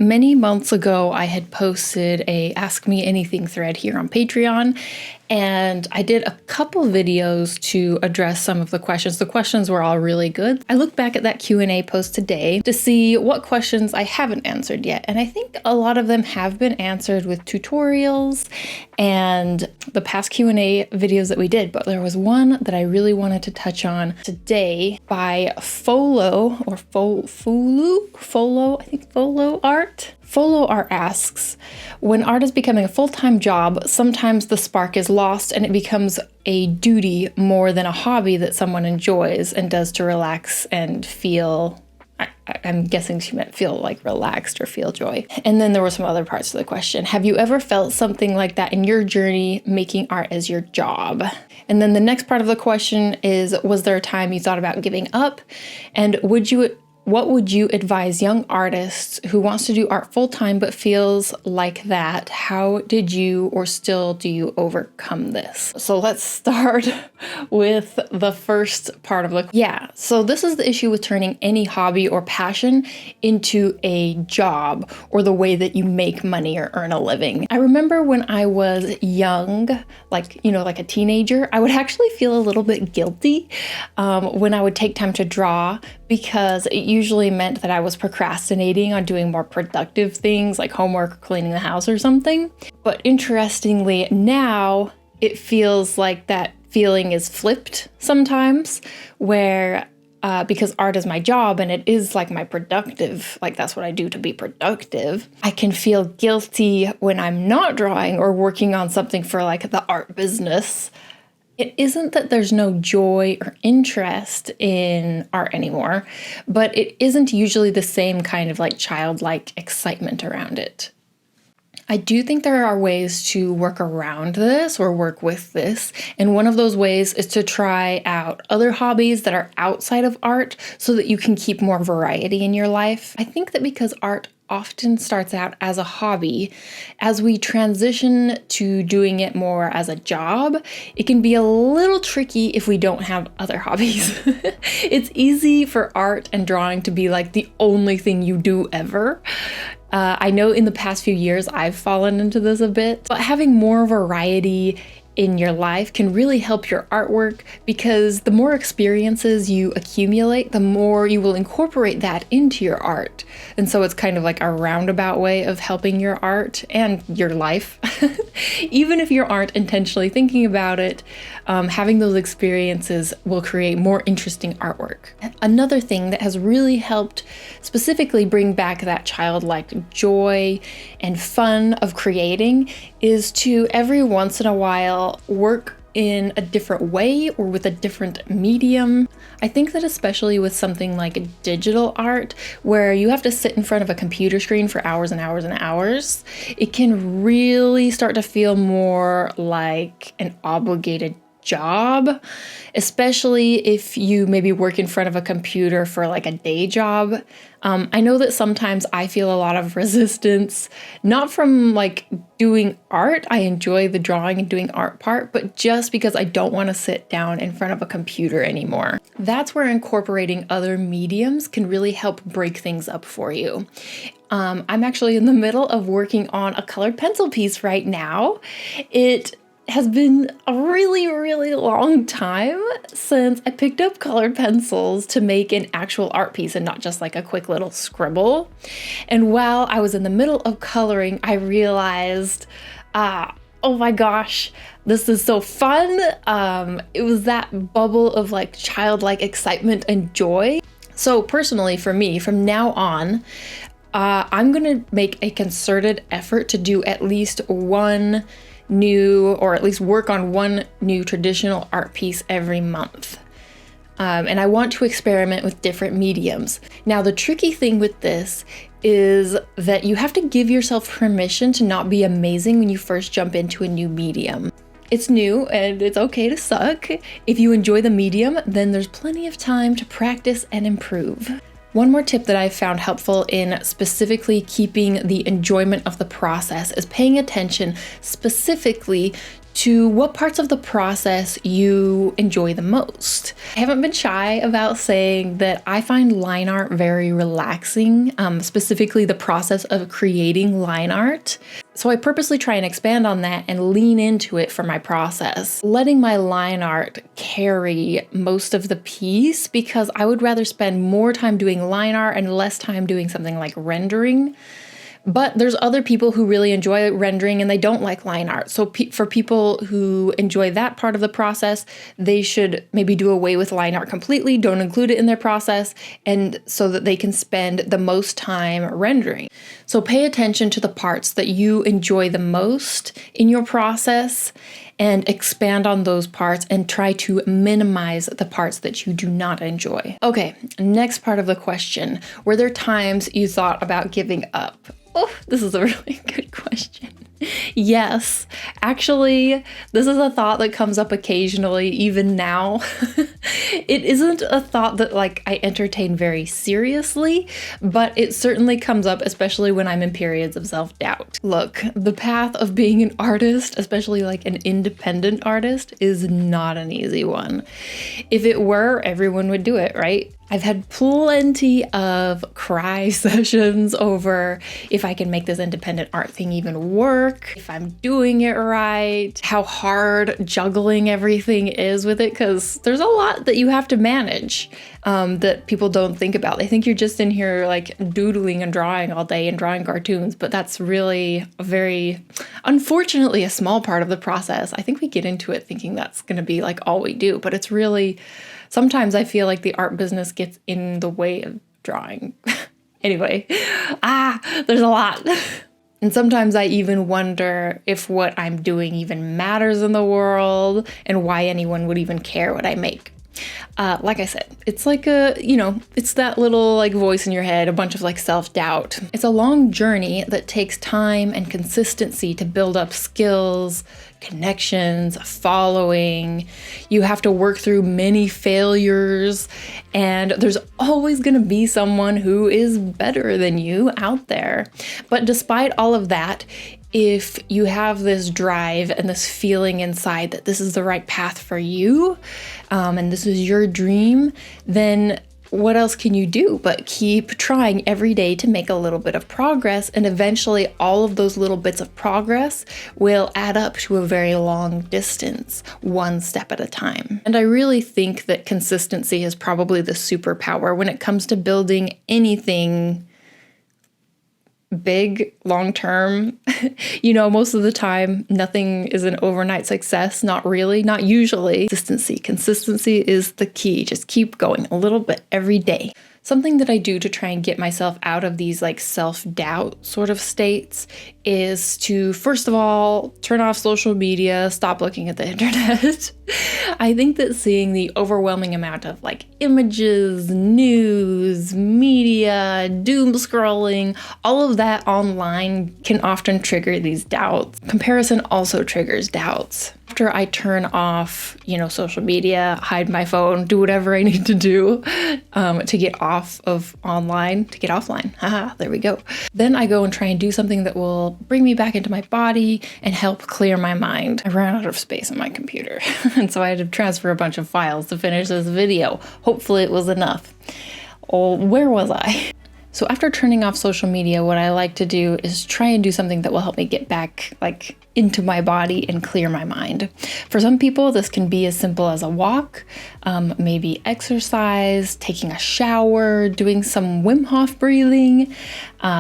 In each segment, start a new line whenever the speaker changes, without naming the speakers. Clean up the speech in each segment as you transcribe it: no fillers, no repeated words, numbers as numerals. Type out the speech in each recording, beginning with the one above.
Many months ago, I had posted a Ask Me Anything thread here on Patreon, and I did a couple videos to address some of the questions. The questions were all really good. I looked back at that Q&A post today to see what questions I haven't answered yet, and I think a lot of them have been answered with tutorials and the past Q&A videos that we did, but there was one that I really wanted to touch on today by Folo Art. Folo Art asks, when art is becoming a full-time job, sometimes the spark is lost and it becomes a duty more than a hobby that someone enjoys and does to relax and feel, I'm guessing she meant feel like relaxed or feel joy. And then there were some other parts of the question. Have you ever felt something like that in your journey making art as your job? And then the next part of the question is, was there a time you thought about giving up? And what would you advise young artists who wants to do art full-time but feels like that? How did you or still do you overcome this? So let's start with the first part of so this is the issue with turning any hobby or passion into a job or the way that you make money or earn a living. I remember when I was young, like a teenager, I would actually feel a little bit guilty when I would take time to draw, because it usually meant that I was procrastinating on doing more productive things like homework or cleaning the house or something. But interestingly, now it feels like that feeling is flipped sometimes, where because art is my job and it is like my productive, like that's what I do to be productive, I can feel guilty when I'm not drawing or working on something for like the art business. It isn't that there's no joy or interest in art anymore, but it isn't usually the same kind of like childlike excitement around it. I do think there are ways to work around this or work with this, and one of those ways is to try out other hobbies that are outside of art so that you can keep more variety in your life. I think that because art often starts out as a hobby, as we transition to doing it more as a job, it can be a little tricky if we don't have other hobbies. It's easy for art and drawing to be like the only thing you do ever. I know in the past few years I've fallen into this a bit, but having more variety in your life can really help your artwork, because the more experiences you accumulate, the more you will incorporate that into your art. And so it's kind of like a roundabout way of helping your art and your life. Even if you aren't intentionally thinking about it, having those experiences will create more interesting artwork. Another thing that has really helped specifically bring back that childlike joy and fun of creating is to every once in a while work in a different way or with a different medium. I think that especially with something like digital art, where you have to sit in front of a computer screen for hours and hours and hours, it can really start to feel more like an obligated job, especially if you maybe work in front of a computer for like a day job. I know that sometimes I feel a lot of resistance, not from like doing art. I enjoy the drawing and doing art part, but just because I don't want to sit down in front of a computer anymore. That's where incorporating other mediums can really help break things up for you. I'm actually in the middle of working on a colored pencil piece right now. It has been a really, really long time since I picked up colored pencils to make an actual art piece and not just like a quick little scribble. And while I was in the middle of coloring, I realized, oh my gosh, this is so fun. It was that bubble of like childlike excitement and joy. So personally for me, from now on, I'm gonna make a concerted effort to do at least one new, or at least work on one new traditional art piece every month. And I want to experiment with different mediums. Now, the tricky thing with this is that you have to give yourself permission to not be amazing when you first jump into a new medium. It's new and it's okay to suck. If you enjoy the medium, then there's plenty of time to practice and improve. One more tip that I've found helpful in specifically keeping the enjoyment of the process is paying attention specifically to what parts of the process you enjoy the most. I haven't been shy about saying that I find line art very relaxing, specifically the process of creating line art. So I purposely try and expand on that and lean into it for my process, letting my line art carry most of the piece, because I would rather spend more time doing line art and less time doing something like rendering. But there's other people who really enjoy rendering and they don't like line art. So for people who enjoy that part of the process, they should maybe do away with line art completely, don't include it in their process, and so that they can spend the most time rendering. So pay attention to the parts that you enjoy the most in your process and expand on those parts and try to minimize the parts that you do not enjoy. Okay, next part of the question. Were there times you thought about giving up? Oh, this is a really good question. Yes, actually, this is a thought that comes up occasionally, even now. It isn't a thought that I entertain very seriously, but it certainly comes up, especially when I'm in periods of self-doubt. Look, the path of being an artist, especially an independent artist, is not an easy one. If it were, everyone would do it, right? I've had plenty of cry sessions over if I can make this independent art thing even work, if I'm doing it right, how hard juggling everything is with it, because there's a lot that you have to manage that people don't think about. They think you're just in here doodling and drawing all day and drawing cartoons, but that's really unfortunately, a small part of the process. I think we get into it thinking that's going to be all we do, but it's really... Sometimes I feel like the art business gets in the way of drawing. Anyway, there's a lot. And sometimes I even wonder if what I'm doing even matters in the world and why anyone would even care what I make. Like I said, it's it's that little voice in your head, a bunch of self-doubt. It's a long journey that takes time and consistency to build up skills, connections, following. You have to work through many failures, and there's always going to be someone who is better than you out there. But despite all of that, if you have this drive and this feeling inside that this is the right path for you, and this is your dream, then what else can you do but keep trying every day to make a little bit of progress, and eventually all of those little bits of progress will add up to a very long distance, one step at a time. And I really think that consistency is probably the superpower when it comes to building anything big, long-term. Most of the time, nothing is an overnight success. Not really, not usually. Consistency is the key. Just keep going a little bit every day. Something that I do to try and get myself out of these self-doubt sort of states is to, first of all, turn off social media, stop looking at the internet. I think that seeing the overwhelming amount of images, news, media, doom scrolling, all of that online can often trigger these doubts. Comparison also triggers doubts. After I turn off, social media, hide my phone, do whatever I need to do to get off of online, to get offline. Haha, there we go. Then I go and try and do something that will bring me back into my body and help clear my mind. I ran out of space on my computer, and so I had to transfer a bunch of files to finish this video. Hopefully it was enough. Oh, where was I? So after turning off social media, what I like to do is try and do something that will help me get back into my body and clear my mind. For some people, this can be as simple as a walk, maybe exercise, taking a shower, doing some Wim Hof breathing.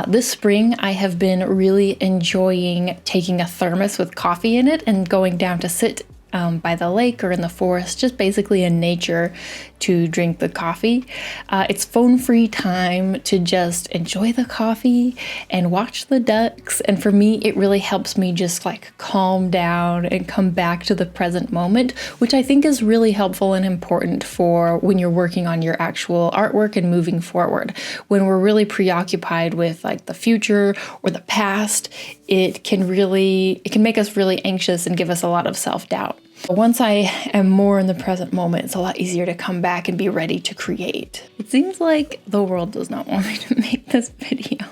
This spring, I have been really enjoying taking a thermos with coffee in it and going down to sit by the lake or in the forest, just basically in nature, to drink the coffee. It's phone-free time to just enjoy the coffee and watch the ducks. And for me, it really helps me just calm down and come back to the present moment, which I think is really helpful and important for when you're working on your actual artwork and moving forward. When we're really preoccupied with the future or the past, it can make us really anxious and give us a lot of self-doubt. Once I am more in the present moment, it's a lot easier to come back and be ready to create. It seems like the world does not want me to make this video.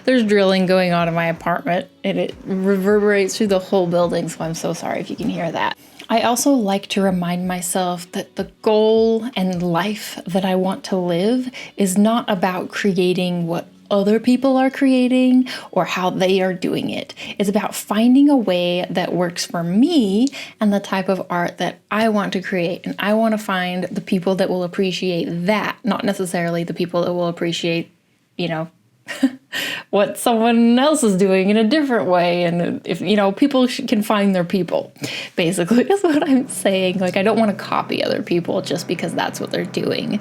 There's drilling going on in my apartment and it reverberates through the whole building, so I'm so sorry if you can hear that. I also like to remind myself that the goal and life that I want to live is not about creating what other people are creating or how they are doing it. It's about finding a way that works for me and the type of art that I want to create. And I want to find the people that will appreciate that, not necessarily the people that will appreciate, what someone else is doing in a different way. And if, people can find their people, basically, is what I'm saying. Like, I don't want to copy other people just because that's what they're doing.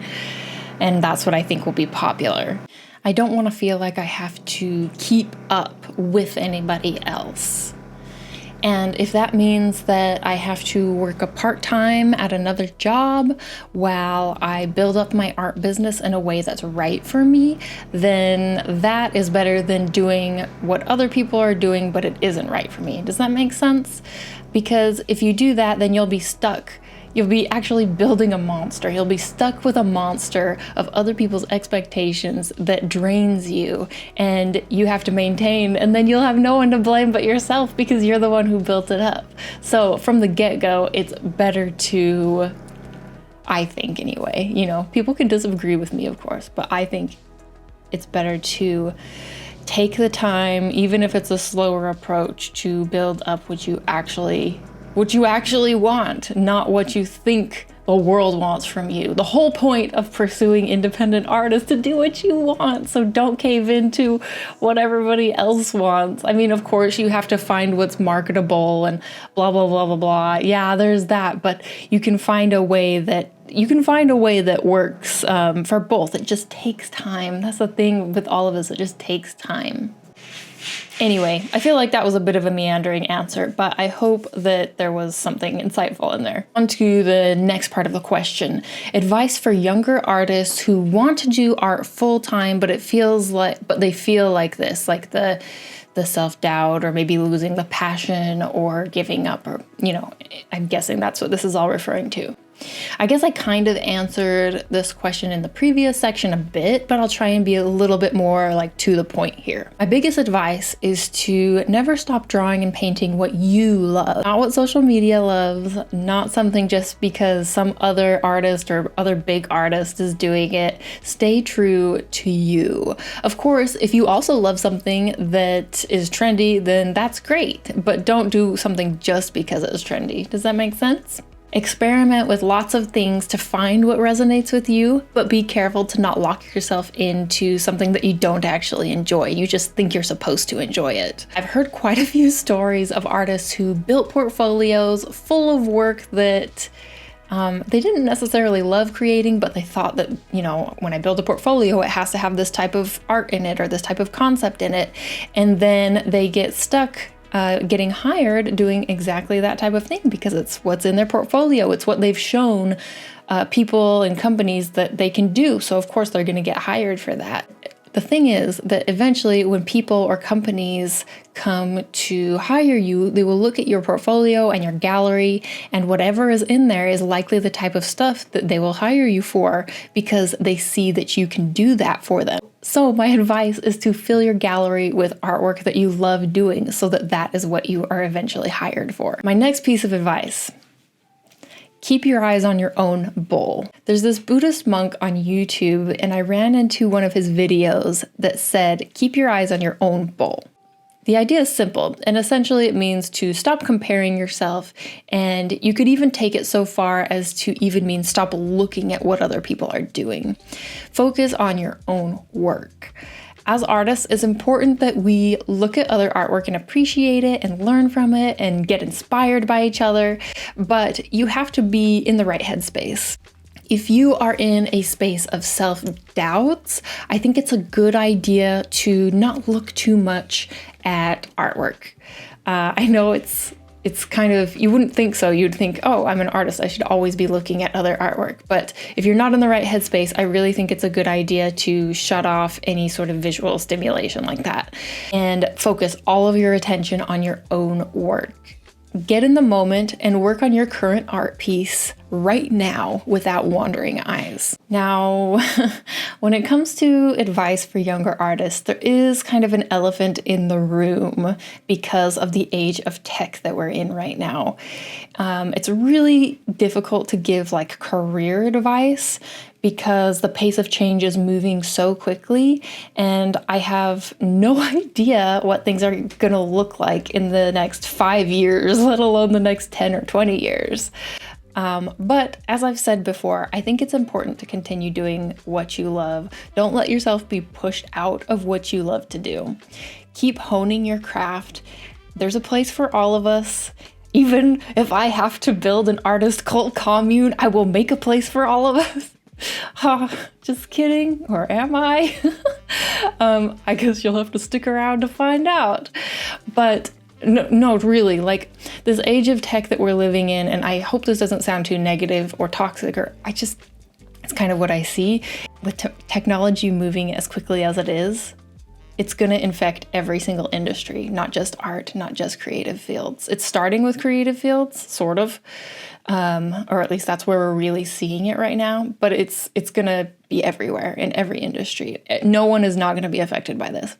And that's what I think will be popular. I don't want to feel like I have to keep up with anybody else. And if that means that I have to work a part-time at another job while I build up my art business in a way that's right for me, then that is better than doing what other people are doing, but it isn't right for me. Does that make sense? Because if you do that, then you'll be stuck. You'll be actually building a monster. You'll be stuck with a monster of other people's expectations that drains you and you have to maintain, and then you'll have no one to blame but yourself because you're the one who built it up. So from the get-go, it's better to, I think anyway, people can disagree with me, of course, but I think it's better to take the time, even if it's a slower approach, to build up what you actually want, not what you think the world wants from you. The whole point of pursuing independent art is to do what you want, so don't cave into what everybody else wants. I mean, of course, you have to find what's marketable and blah, blah, blah, blah, blah. Yeah, there's that, but you can find a way that works for both. It just takes time. That's the thing with all of us. It just takes time. Anyway, I feel like that was a bit of a meandering answer, but I hope that there was something insightful in there. On to the next part of the question. Advice for younger artists who want to do art full-time, but they feel like this, like the self-doubt or maybe losing the passion or giving up, or, I'm guessing that's what this is all referring to. I guess I kind of answered this question in the previous section a bit, but I'll try and be a little bit more to the point here. My biggest advice is to never stop drawing and painting what you love, not what social media loves, not something just because some other artist or other big artist is doing it. Stay true to you. Of course, if you also love something that is trendy, then that's great, but don't do something just because it's trendy. Does that make sense? Experiment with lots of things to find what resonates with you, but be careful to not lock yourself into something that you don't actually enjoy. You just think you're supposed to enjoy it. I've heard quite a few stories of artists who built portfolios full of work that they didn't necessarily love creating, but they thought that, when I build a portfolio, it has to have this type of art in it or this type of concept in it. And then they get stuck getting hired doing exactly that type of thing because it's what's in their portfolio. It's what they've shown people and companies that they can do. So of course they're going to get hired for that. The thing is that eventually when people or companies come to hire you, they will look at your portfolio and your gallery, and whatever is in there is likely the type of stuff that they will hire you for because they see that you can do that for them. So my advice is to fill your gallery with artwork that you love doing so that that is what you are eventually hired for. My next piece of advice: keep your eyes on your own bowl. There's this Buddhist monk on YouTube, and I ran into one of his videos that said, keep your eyes on your own bowl. The idea is simple, and essentially it means to stop comparing yourself, and you could even take it so far as to even mean stop looking at what other people are doing. Focus on your own work. As artists, it's important that we look at other artwork and appreciate it and learn from it and get inspired by each other, but you have to be in the right headspace. If you are in a space of self-doubts, I think it's a good idea to not look too much at artwork. I know it's kind of, you wouldn't think so. You'd think, oh, I'm an artist, I should always be looking at other artwork. But if you're not in the right headspace, I really think it's a good idea to shut off any sort of visual stimulation like that and focus all of your attention on your own work. Get in the moment and work on your current art piece right now without wandering eyes. Now, when it comes to advice for younger artists, there is kind of an elephant in the room because of the age of tech that we're in right now. It's really difficult to give like career advice because the pace of change is moving so quickly, and I have no idea what things are gonna look like in the next 5 years, let alone the next 10 or 20 years. But as I've said before, I think it's important to continue doing what you love. Don't let yourself be pushed out of what you love to do. Keep honing your craft. There's a place for all of us. Even if I have to build an artist cult commune, I will make a place for all of us. Just kidding, or am I? I guess you'll have to stick around to find out. But no, really, like this age of tech that we're living in, and I hope this doesn't sound too negative or toxic, or it's kind of what I see. With technology moving as quickly as it is, it's going to infect every single industry, not just art, not just creative fields. It's starting with creative fields, sort of, or at least that's where we're really seeing it right now. But it's going to be everywhere in every industry. No one is not going to be affected by this.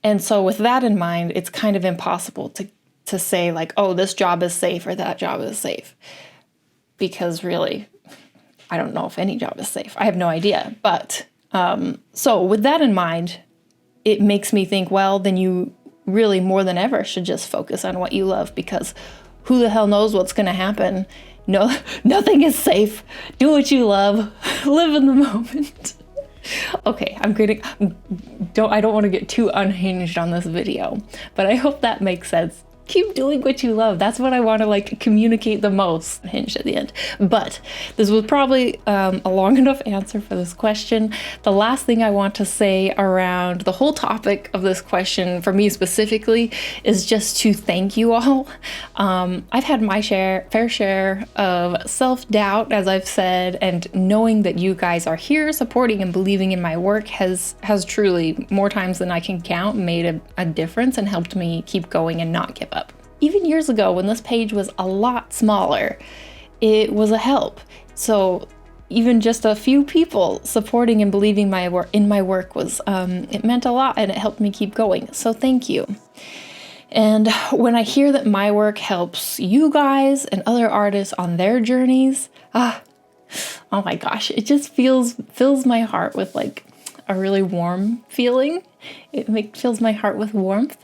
And so with that in mind, it's kind of impossible to say like, oh, this job is safe or that job is safe. Because really, I don't know if any job is safe. I have no idea. But so with that in mind, it makes me think, well, then you really more than ever should just focus on what you love, because who the hell knows what's going to happen? No, nothing is safe. Do what you love. Live in the moment. Okay, I don't want to get too unhinged on this video, but I hope that makes sense. Keep doing what you love. That's what I want to like communicate the most. Hinged at the end. But this was probably a long enough answer for this question. The last thing I want to say around the whole topic of this question for me specifically is just to thank you all. I've had my fair share of self-doubt, as I've said, and knowing that you guys are here supporting and believing in my work has truly, more times than I can count, made a difference and helped me keep going and not give up. Even years ago, when this page was a lot smaller, it was a help. So even just a few people supporting and believing in my work was it meant a lot, and it helped me keep going. So thank you. And when I hear that my work helps you guys and other artists on their journeys, oh my gosh, it just fills my heart with like a really warm feeling. It fills my heart with warmth.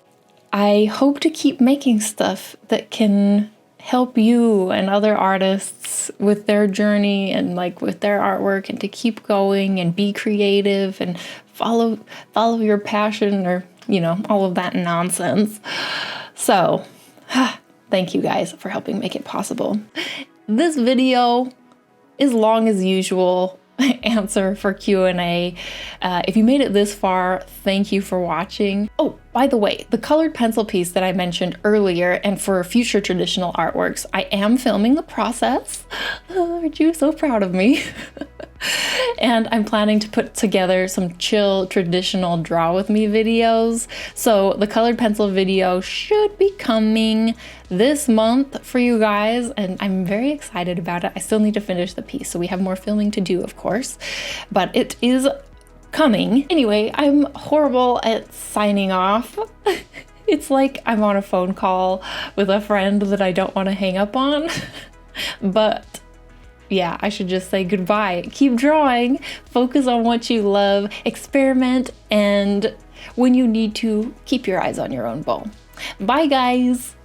I hope to keep making stuff that can help you and other artists with their journey and like with their artwork, and to keep going and be creative and follow your passion, or all of that nonsense. So thank you guys for helping make it possible. This video is long as usual. Answer for Q&A. If you made it this far, thank you for watching. Oh, by the way, the colored pencil piece that I mentioned earlier, and for future traditional artworks, I am filming the process. Aren't you so proud of me? And I'm planning to put together some chill traditional draw with me videos. So the colored pencil video should be coming this month for you guys, and I'm very excited about it. I still need to finish the piece, so we have more filming to do, of course, but it is coming. Anyway, I'm horrible at signing off. It's like I'm on a phone call with a friend that I don't want to hang up on. But yeah, I should just say goodbye. Keep drawing, focus on what you love, experiment, and when you need to, keep your eyes on your own bowl. Bye, guys.